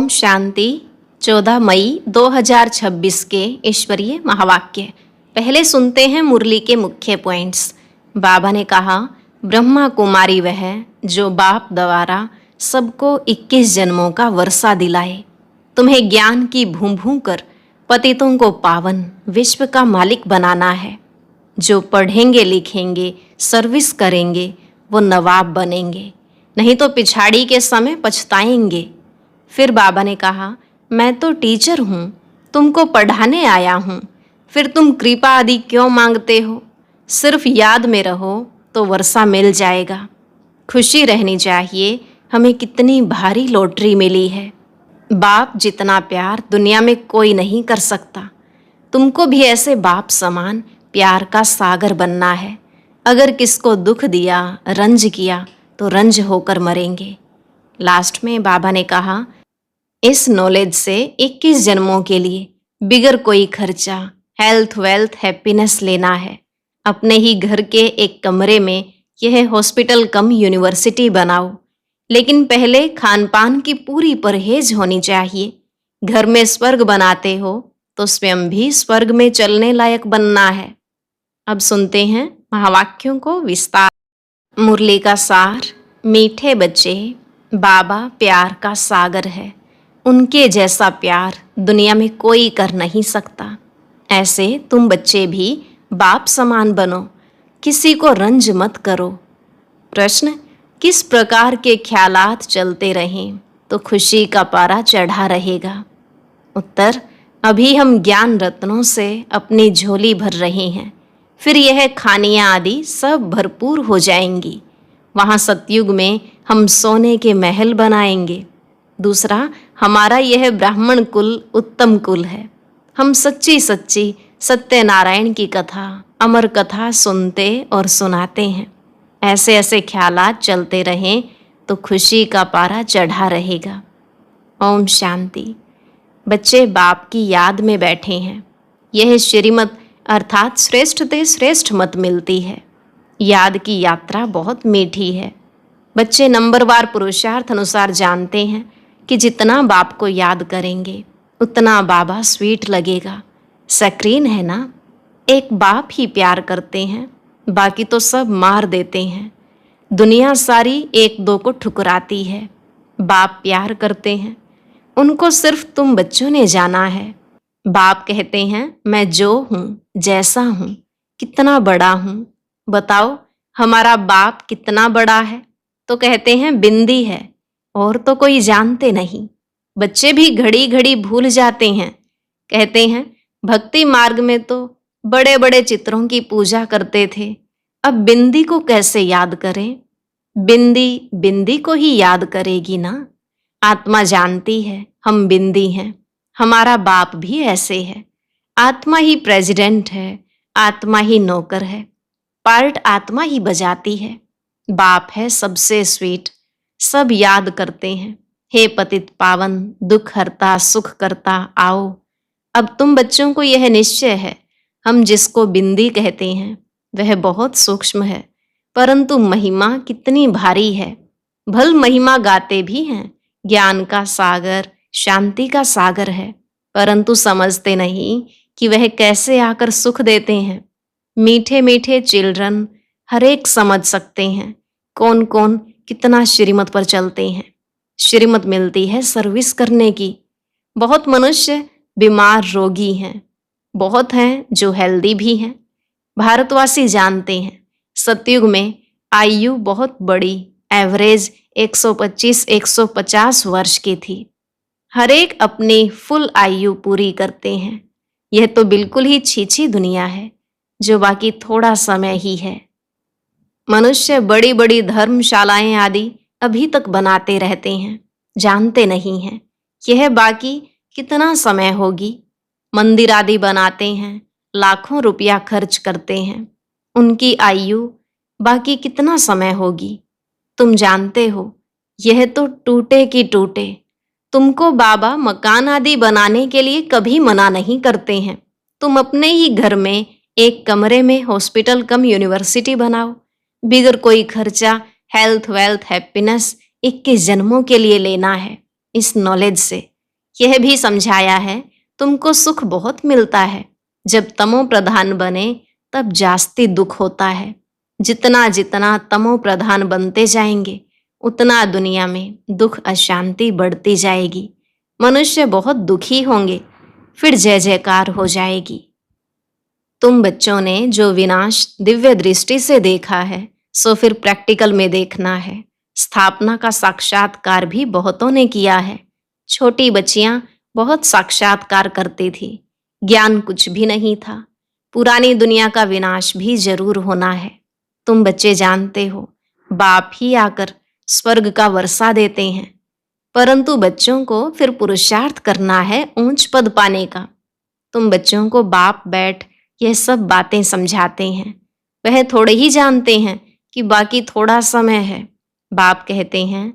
ओम शांति। 14 मई 2026 के ईश्वरीय महावाक्य। पहले सुनते हैं मुरली के मुख्य पॉइंट्स। बाबा ने कहा, ब्रह्मा कुमारी वह जो बाप द्वारा सबको 21 जन्मों का वर्षा दिलाए, तुम्हें ज्ञान की भूं भूं कर पतितों को पावन विश्व का मालिक बनाना है। जो पढ़ेंगे लिखेंगे सर्विस करेंगे वो नवाब बनेंगे, नहीं तो पिछाड़ी के समय पछताएंगे। फिर बाबा ने कहा, मैं तो टीचर हूँ, तुमको पढ़ाने आया हूँ, फिर तुम कृपा आदि क्यों मांगते हो? सिर्फ याद में रहो तो वर्षा मिल जाएगा। खुशी रहनी चाहिए, हमें कितनी भारी लॉटरी मिली है। बाप जितना प्यार दुनिया में कोई नहीं कर सकता। तुमको भी ऐसे बाप समान प्यार का सागर बनना है। अगर किसको दुख दिया, रंज किया तो रंज होकर मरेंगे। लास्ट में बाबा ने कहा, इस नॉलेज से 21 जन्मों के लिए बिगर कोई खर्चा हेल्थ वेल्थ हैप्पीनेस लेना है। अपने ही घर के एक कमरे में यह हॉस्पिटल कम यूनिवर्सिटी बनाओ, लेकिन पहले खान पान की पूरी परहेज होनी चाहिए। घर में स्वर्ग बनाते हो तो स्वयं भी स्वर्ग में चलने लायक बनना है। अब सुनते हैं महावाक्यों को विस्तार। मुरली का सार। मीठे बच्चे, बाबा प्यार का सागर है। उनके जैसा प्यार दुनिया में कोई कर नहीं सकता। ऐसे तुम बच्चे भी बाप समान बनो, किसी को रंज मत करो। प्रश्न, किस प्रकार के ख्यालात चलते रहें तो खुशी का पारा चढ़ा रहेगा? उत्तर, अभी हम ज्ञान रत्नों से अपनी झोली भर रहे हैं, फिर यह खानियाँ आदि सब भरपूर हो जाएंगी। वहाँ सतयुग में हम सोने के महल बनाएंगे। दूसरा, हमारा यह ब्राह्मण कुल उत्तम कुल है। हम सच्ची सच्ची सत्यनारायण की कथा, अमर कथा सुनते और सुनाते हैं। ऐसे ऐसे ख्यालात चलते रहें तो खुशी का पारा चढ़ा रहेगा। ओम शांति। बच्चे बाप की याद में बैठे हैं। यह श्रीमत अर्थात श्रेष्ठ ते श्रेष्ठ मत मिलती है। याद की यात्रा बहुत मीठी है। बच्चे नंबरवार पुरुषार्थ अनुसार जानते हैं कि जितना बाप को याद करेंगे उतना बाबा स्वीट लगेगा। स्क्रीन है ना, एक बाप ही प्यार करते हैं, बाकी तो सब मार देते हैं। दुनिया सारी एक दो को ठुकराती है। बाप प्यार करते हैं, उनको सिर्फ तुम बच्चों ने जाना है। बाप कहते हैं, मैं जो हूँ, जैसा हूँ, कितना बड़ा हूँ। बताओ हमारा बाप कितना बड़ा है? तो कहते हैं बिंदी है, और तो कोई जानते नहीं। बच्चे भी घड़ी घड़ी भूल जाते हैं। कहते हैं भक्ति मार्ग में तो बड़े बड़े चित्रों की पूजा करते थे, अब बिंदी को कैसे याद करें? बिंदी बिंदी को ही याद करेगी ना। आत्मा जानती है हम बिंदी हैं, हमारा बाप भी ऐसे है। आत्मा ही प्रेसिडेंट है, आत्मा ही नौकर है, पार्ट आत्मा ही बजाती है। बाप है सबसे स्वीट, सब याद करते हैं। हे पतित पावन, दुख हरता सुख करता, आओ। अब तुम बच्चों को यह निश्चय है, हम जिसको बिंदी कहते हैं वह बहुत सूक्ष्म है, परंतु महिमा कितनी भारी है। भल महिमा गाते भी हैं, ज्ञान का सागर, शांति का सागर है, परंतु समझते नहीं कि वह कैसे आकर सुख देते हैं। मीठे मीठे चिल्ड्रन हर एक समझ सकते हैं कौन कौन कितना श्रीमत पर चलते हैं। श्रीमत मिलती है सर्विस करने की। बहुत मनुष्य बीमार रोगी हैं, बहुत हैं जो हेल्दी भी हैं। भारतवासी जानते हैं सतयुग में आयु बहुत बड़ी, एवरेज 125-150 वर्ष की थी। हर एक अपनी फुल आयु पूरी करते हैं। यह तो बिल्कुल ही छीछी दुनिया है जो बाकी थोड़ा समय ही है। मनुष्य बड़ी बड़ी धर्मशालाएं आदि अभी तक बनाते रहते हैं, जानते नहीं हैं यह बाकी कितना समय होगी। मंदिर आदि बनाते हैं, लाखों रुपया खर्च करते हैं, उनकी आयु बाकी कितना समय होगी? तुम जानते हो यह तो टूटे की टूटे। तुमको बाबा मकान आदि बनाने के लिए कभी मना नहीं करते हैं। तुम अपने ही घर में एक कमरे में हॉस्पिटल कम यूनिवर्सिटी बनाओ, बिगर कोई खर्चा हेल्थ वेल्थ हैप्पीनेस 21 जन्मों के लिए लेना है। इस नॉलेज से यह भी समझाया है तुमको सुख बहुत मिलता है। जब तमो प्रधान बने तब जास्ती दुख होता है। जितना जितना तमो प्रधान बनते जाएंगे उतना दुनिया में दुख अशांति बढ़ती जाएगी। मनुष्य बहुत दुखी होंगे, फिर जय जयकार हो जाएगी। तुम बच्चों ने जो विनाश दिव्य दृष्टि से देखा है सो फिर प्रैक्टिकल में देखना है। स्थापना का साक्षात्कार भी बहुतों ने किया है। छोटी बच्चियां बहुत साक्षात्कार करती थी। ज्ञान कुछ भी नहीं था। पुरानी दुनिया का विनाश भी जरूर होना है। तुम बच्चे जानते हो बाप ही आकर स्वर्ग का वर्षा देते हैं, परंतु बच्चों को फिर पुरुषार्थ करना है ऊंच पद पाने का। तुम बच्चों को बाप बैठ यह सब बातें समझाते हैं। वह थोड़े ही जानते हैं कि बाकी थोड़ा समय है। बाप कहते हैं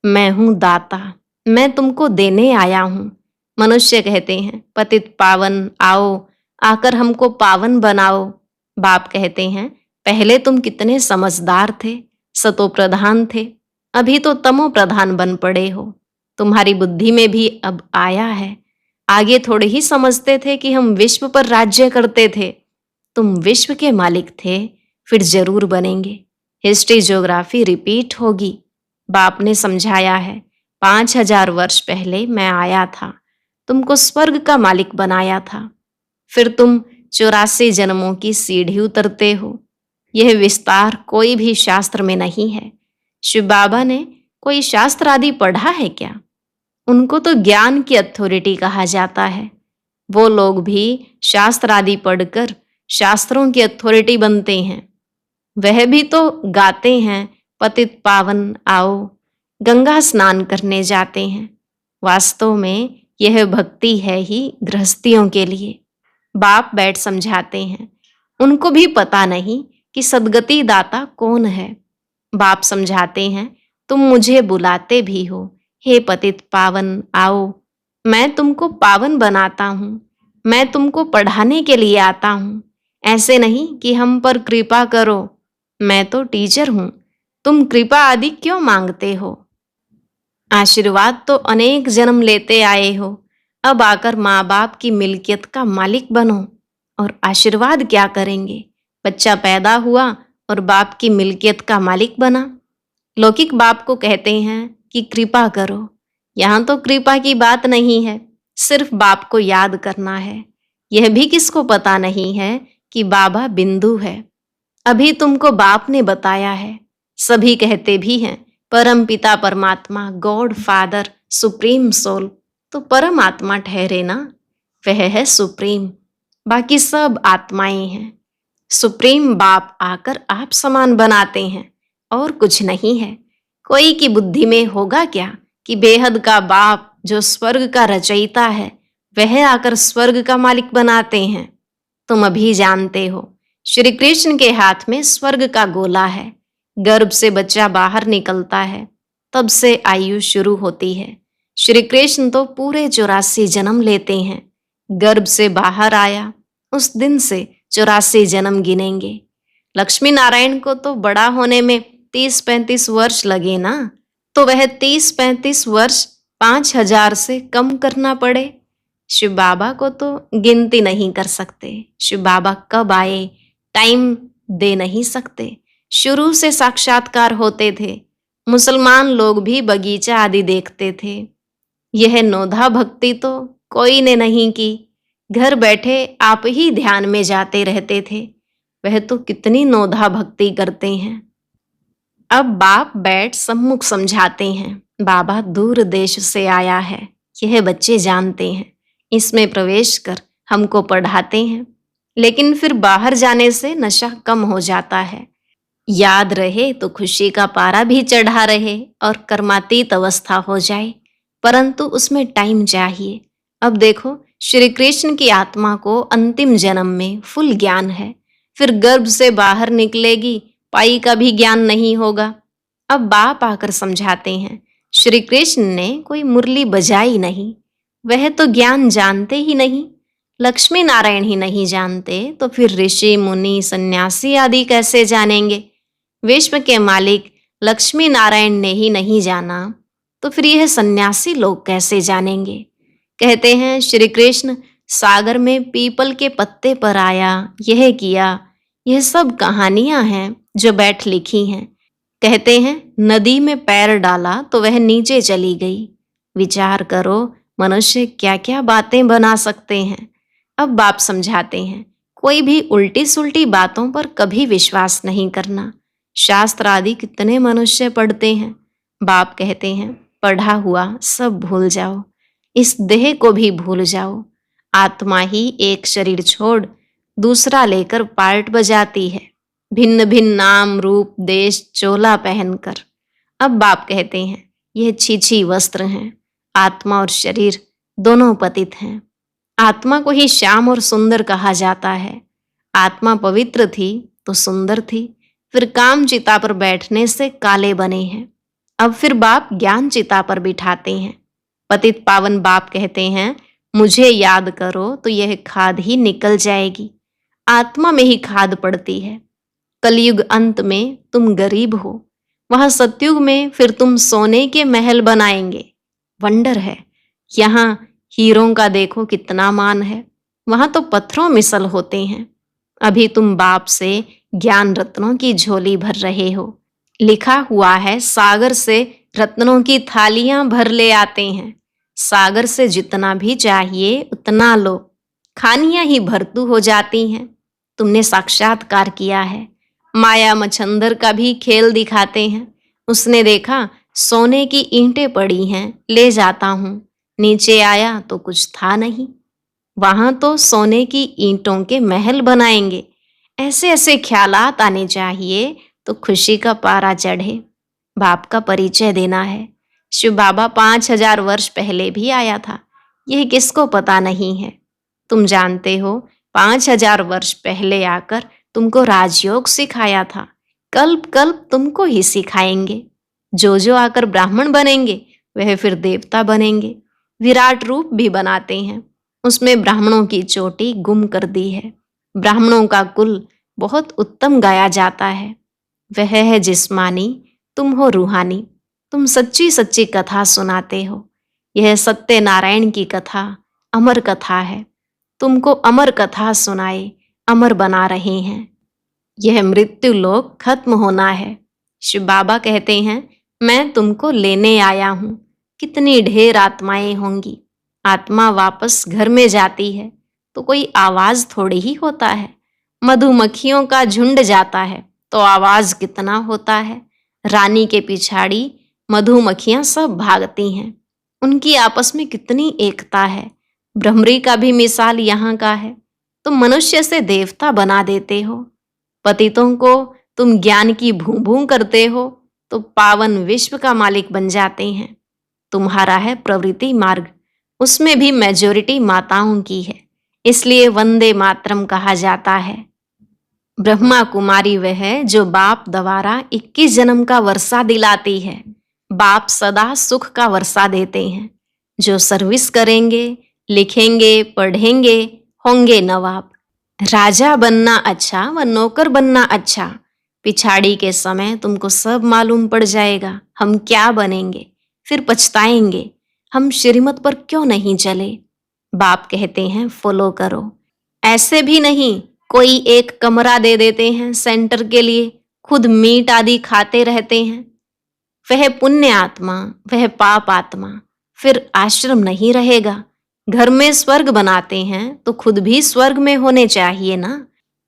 मैं हूं दाता, मैं तुमको देने आया हूं। मनुष्य कहते हैं पतित पावन आओ, आकर हमको पावन बनाओ। बाप कहते हैं पहले तुम कितने समझदार थे, सतो प्रधान थे, अभी तो तमो प्रधान बन पड़े हो। तुम्हारी बुद्धि में भी अब आया है। आगे थोड़े ही समझते थे कि हम विश्व पर राज्य करते थे। तुम विश्व के मालिक थे, फिर जरूर बनेंगे। हिस्ट्री ज्योग्राफी रिपीट होगी। बाप ने समझाया है 5000 वर्ष पहले मैं आया था, तुमको स्वर्ग का मालिक बनाया था। फिर तुम 84 जन्मों की सीढ़ी उतरते हो। यह विस्तार कोई भी शास्त्र में नहीं है। शिव बाबा ने कोई शास्त्र आदि पढ़ा है क्या? उनको तो ज्ञान की अथॉरिटी कहा जाता है। वो लोग भी शास्त्र आदि पढ़कर शास्त्रों की अथॉरिटी बनते हैं। वह भी तो गाते हैं पतित पावन आओ, गंगा स्नान करने जाते हैं। वास्तव में यह भक्ति है ही गृहस्थियों के लिए। बाप बैठ समझाते हैं। उनको भी पता नहीं कि सदगति दाता कौन है। बाप समझाते हैं तुम मुझे बुलाते भी हो, हे पतित पावन आओ, मैं तुमको पावन बनाता हूँ। मैं तुमको पढ़ाने के लिए आता हूँ। ऐसे नहीं कि हम पर कृपा करो, मैं तो टीचर हूँ, तुम कृपा आदि क्यों मांगते हो? आशीर्वाद तो अनेक जन्म लेते आए हो, अब आकर माँ बाप की मिल्कियत का मालिक बनो। और आशीर्वाद क्या करेंगे? बच्चा पैदा हुआ और बाप की मिल्कियत का मालिक बना। लौकिक बाप को कहते हैं कि कृपा करो। यहाँ तो कृपा की बात नहीं है, सिर्फ बाप को याद करना है। यह भी किसको पता नहीं है कि बाबा बिंदु है। अभी तुमको बाप ने बताया है। सभी कहते भी हैं परम पिता परमात्मा, गॉड फादर, सुप्रीम सोल। तो परम आत्मा ठहरे ना, वह है सुप्रीम, बाकी सब आत्माएं हैं। सुप्रीम बाप आकर आप समान बनाते हैं और कुछ नहीं है। कोई की बुद्धि में होगा क्या कि बेहद का बाप जो स्वर्ग का रचयिता है वह आकर स्वर्ग का मालिक बनाते हैं। तुम अभी जानते हो श्री कृष्ण के हाथ में स्वर्ग का गोला है। गर्भ से बच्चा बाहर निकलता है, तब से आयु शुरू होती है। श्री कृष्ण तो पूरे 84 जन्म लेते हैं। गर्भ से बाहर आया उस दिन से 84 जन्म गिनेंगे। लक्ष्मी नारायण को तो बड़ा होने में 30-35 वर्ष लगे ना, तो वह 30-35 वर्ष 5000 से कम करना पड़े। शिव बाबा को तो गिनती नहीं कर सकते। शिव बाबा कब आए टाइम दे नहीं सकते। शुरू से साक्षात्कार होते थे। मुसलमान लोग भी बगीचा आदि देखते थे। यह नोधा भक्ति तो कोई ने नहीं की। घर बैठे आप ही ध्यान में जाते रहते थे। वह तो कितनी नोधा भक्ति करते हैं। अब बाप बैठ सम्मुख समझाते हैं। बाबा दूर देश से आया है, यह बच्चे जानते हैं। इसमें प्रवेश कर हमको पढ़ाते हैं, लेकिन फिर बाहर जाने से नशा कम हो जाता है। याद रहे तो खुशी का पारा भी चढ़ा रहे और कर्मातीत अवस्था हो जाए, परंतु उसमें टाइम चाहिए। अब देखो श्री कृष्ण की आत्मा को अंतिम जन्म में फुल ज्ञान है, फिर गर्भ से बाहर निकलेगी, पाई का भी ज्ञान नहीं होगा। अब बाप आकर समझाते हैं श्री कृष्ण ने कोई मुरली बजाई नहीं, वह तो ज्ञान जानते ही नहीं। लक्ष्मी नारायण ही नहीं जानते तो फिर ऋषि मुनि सन्यासी आदि कैसे जानेंगे? विश्व के मालिक लक्ष्मी नारायण ने ही नहीं जाना तो फिर यह सन्यासी लोग कैसे जानेंगे? कहते हैं श्री कृष्ण सागर में पीपल के पत्ते पर आया, यह किया। यह सब कहानियां हैं जो बैठ लिखी हैं। कहते हैं नदी में पैर डाला तो वह नीचे चली गई। विचार करो, मनुष्य क्या क्या बातें बना सकते हैं। अब बाप समझाते हैं, कोई भी उल्टी सुल्टी बातों पर कभी विश्वास नहीं करना। शास्त्र आदि कितने मनुष्य पढ़ते हैं। बाप कहते हैं पढ़ा हुआ सब भूल जाओ, इस देह को भी भूल जाओ। आत्मा ही एक शरीर छोड़ दूसरा लेकर पार्ट बजाती है, भिन्न भिन्न नाम रूप देश चोला पहनकर। अब बाप कहते हैं यह छीछी वस्त्र हैं। आत्मा और शरीर दोनों पतित हैं। आत्मा को ही श्याम और सुंदर कहा जाता है। आत्मा पवित्र थी तो सुंदर थी, फिर काम चिता पर बैठने से काले बने हैं। अब फिर बाप ज्ञान चिता पर बिठाते हैं। पतित पावन बाप कहते हैं मुझे याद करो तो यह खाद ही निकल जाएगी। आत्मा में ही खाद पड़ती है। कलयुग अंत में तुम गरीब हो, वहां सतयुग में फिर तुम सोने के महल बनाएंगे। वंडर है, यहाँ हीरों का देखो कितना मान है, वहां तो पत्थरों मिसल होते हैं। अभी तुम बाप से ज्ञान रत्नों की झोली भर रहे हो। लिखा हुआ है सागर से रत्नों की थालियां भर ले आते हैं। सागर से जितना भी चाहिए उतना लो, खानियां ही भरतू हो जाती हैं। तुमने साक्षात्कार किया है। माया मच्छंदर का भी खेल दिखाते हैं। उसने देखा सोने की ईंटें पड़ी हैं, ले जाता हूं। नीचे आया तो कुछ था नहीं। वहां तो सोने की ईंटों के महल बनाएंगे। ऐसे ऐसे ख्यालात आने चाहिए तो खुशी का पारा चढ़े। बाप का परिचय देना है। शिव बाबा 5000 वर्ष पहले भी आया था, यह किसको पता नहीं है। तुम जानते हो 5000 वर्ष पहले आकर तुमको राजयोग सिखाया था। कल्प कल्प तुमको ही सिखाएंगे। जो आकर ब्राह्मण बनेंगे वह फिर देवता बनेंगे। विराट रूप भी बनाते हैं, उसमें ब्राह्मणों की चोटी गुम कर दी है। ब्राह्मणों का कुल बहुत उत्तम गाया जाता है। वह है जिस्मानी, तुम हो रूहानी। तुम सच्ची सच्ची कथा सुनाते हो। यह सत्यनारायण की कथा अमर कथा है। तुमको अमर कथा सुनाए अमर बना रहे हैं। यह मृत्यु लोक खत्म होना है। शिव बाबा कहते हैं मैं तुमको लेने आया हूं। कितनी ढेर आत्माएं होंगी। आत्मा वापस घर में जाती है तो कोई आवाज थोड़ी ही होता है। मधुमक्खियों का झुंड जाता है तो आवाज कितना होता है। रानी के पिछाड़ी मधुमक्खियां सब भागती हैं। उनकी आपस में कितनी एकता है। भ्रमरी का भी मिसाल यहाँ का है। तुम मनुष्य से देवता बना देते हो। पतितों को तुम ज्ञान की भूं भूं करते हो तो पावन विश्व का मालिक बन जाते हैं। तुम्हारा है प्रवृत्ति मार्ग, उसमें भी मेजॉरिटी माताओं की है, इसलिए वंदे मातरम कहा जाता है। ब्रह्मा कुमारी वह है जो बाप द्वारा 21 जन्म का वर्षा दिलाती है। बाप सदा सुख का वर्षा देते हैं। जो सर्विस करेंगे, लिखेंगे, पढ़ेंगे, होंगे नवाब। राजा बनना अच्छा व नौकर बनना अच्छा। पिछाड़ी के समय तुमको सब मालूम पड़ जाएगा हम क्या बनेंगे। फिर पछताएंगे हम श्रीमत पर क्यों नहीं चले। बाप कहते हैं फॉलो करो। ऐसे भी नहीं कोई एक कमरा दे देते हैं सेंटर के लिए, खुद मीट आदि खाते रहते हैं। वह पुण्य आत्मा, वह पाप आत्मा, फिर आश्रम नहीं रहेगा। घर में स्वर्ग बनाते हैं तो खुद भी स्वर्ग में होने चाहिए ना।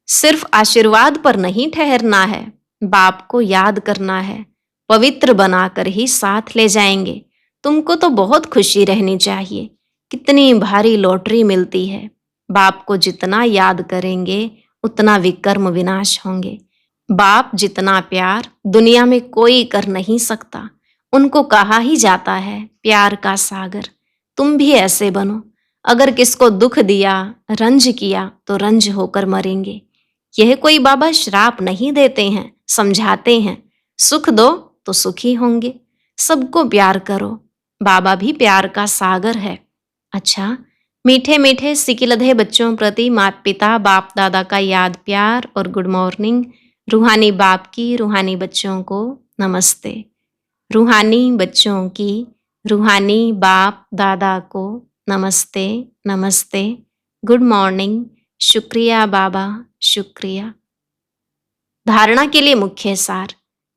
सिर्फ आशीर्वाद पर नहीं ठहरना है, बाप को याद करना है। पवित्र बनाकर ही साथ ले जाएंगे। तुमको तो बहुत खुशी रहनी चाहिए। कितनी भारी लॉटरी मिलती है। बाप को जितना याद करेंगे उतना विकर्म विनाश होंगे। बाप जितना प्यार दुनिया में कोई कर नहीं सकता। उनको कहा ही जाता है प्यार का सागर। तुम भी ऐसे बनो। अगर किसको दुख दिया, रंज किया तो रंज होकर मरेंगे। यह कोई बाबा श्राप नहीं देते हैं, समझाते हैं। सुख दो तो सुखी होंगे। सबको प्यार करो। बाबा भी प्यार का सागर है। अच्छा, मीठे मीठे सिकिलधे बच्चों प्रति माता पिता बाप दादा का याद प्यार और गुड मॉर्निंग। रूहानी बाप की रूहानी बच्चों को नमस्ते। रूहानी बच्चों की रूहानी बाप दादा को नमस्ते नमस्ते, गुड मॉर्निंग, शुक्रिया बाबा, शुक्रिया। धारणा के लिए मुख्य सार।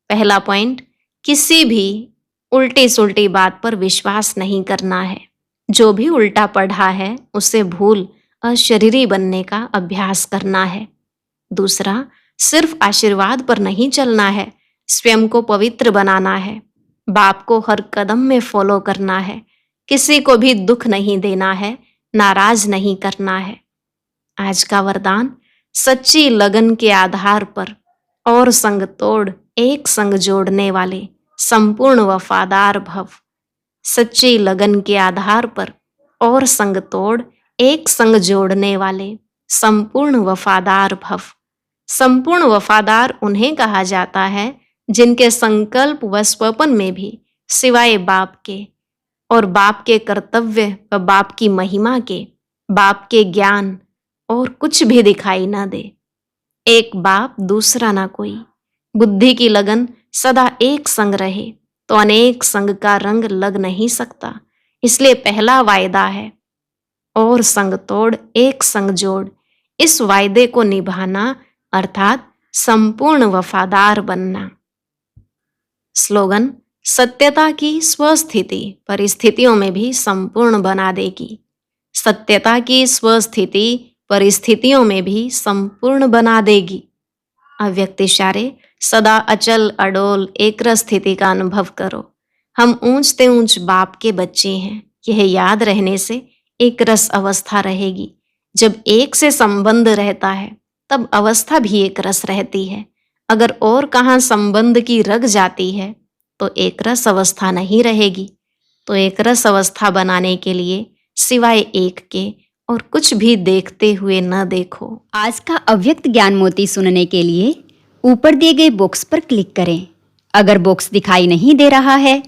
पहला पॉइंट, किसी भी उल्टी सुल्टी बात पर विश्वास नहीं करना है। जो भी उल्टा पढ़ा है उसे भूल अशरीरी बनने का अभ्यास करना है। दूसरा, सिर्फ आशीर्वाद पर नहीं चलना है, स्वयं को पवित्र बनाना है। बाप को हर कदम में फॉलो करना है। किसी को भी दुख नहीं देना है, नाराज नहीं करना है। आज का वरदान, सच्ची लगन के आधार पर और संग तोड़ एक संग जोड़ने वाले संपूर्ण वफादार भव। सच्ची लगन के आधार पर और संग तोड़ एक संग जोड़ने वाले संपूर्ण वफादार भव। संपूर्ण वफादार उन्हें कहा जाता है जिनके संकल्प व स्वप्न में भी सिवाय बाप के और बाप के कर्तव्य व बाप की महिमा के, बाप के ज्ञान और कुछ भी दिखाई न दे। एक बाप दूसरा ना कोई। बुद्धि की लगन सदा एक संग रहे तो अनेक संग का रंग लग नहीं सकता। इसलिए पहला वायदा है और संग तोड़ एक संग जोड़। इस वायदे को निभाना अर्थात संपूर्ण वफादार बनना। स्लोगन, सत्यता की स्वस्थिति परिस्थितियों में भी संपूर्ण बना देगी। सत्यता की स्वस्थिति परिस्थितियों में भी संपूर्ण बना देगी। अव्यक्त इशारे, सदा अचल अडोल एकरस स्थिति का अनुभव करो। हम ऊंचते ऊंच बाप के बच्चे हैं। यह याद रहने से एक रस अवस्था रहेगी। जब एक से संबंध रहता है तब अवस्था भी एक रस रहती है। अगर और कहाँ संबंध की रग जाती है तो एक रस अवस्था नहीं रहेगी। तो एक रस अवस्था बनाने के लिए सिवाय एक के और कुछ भी देखते हुए न देखो। आज का अव्यक्त ज्ञान मोती सुनने के लिए ऊपर दिए गए बॉक्स पर क्लिक करें। अगर बॉक्स दिखाई नहीं दे रहा है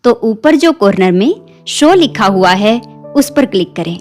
तो ऊपर जो कॉर्नर में शो लिखा हुआ है उस पर क्लिक करें।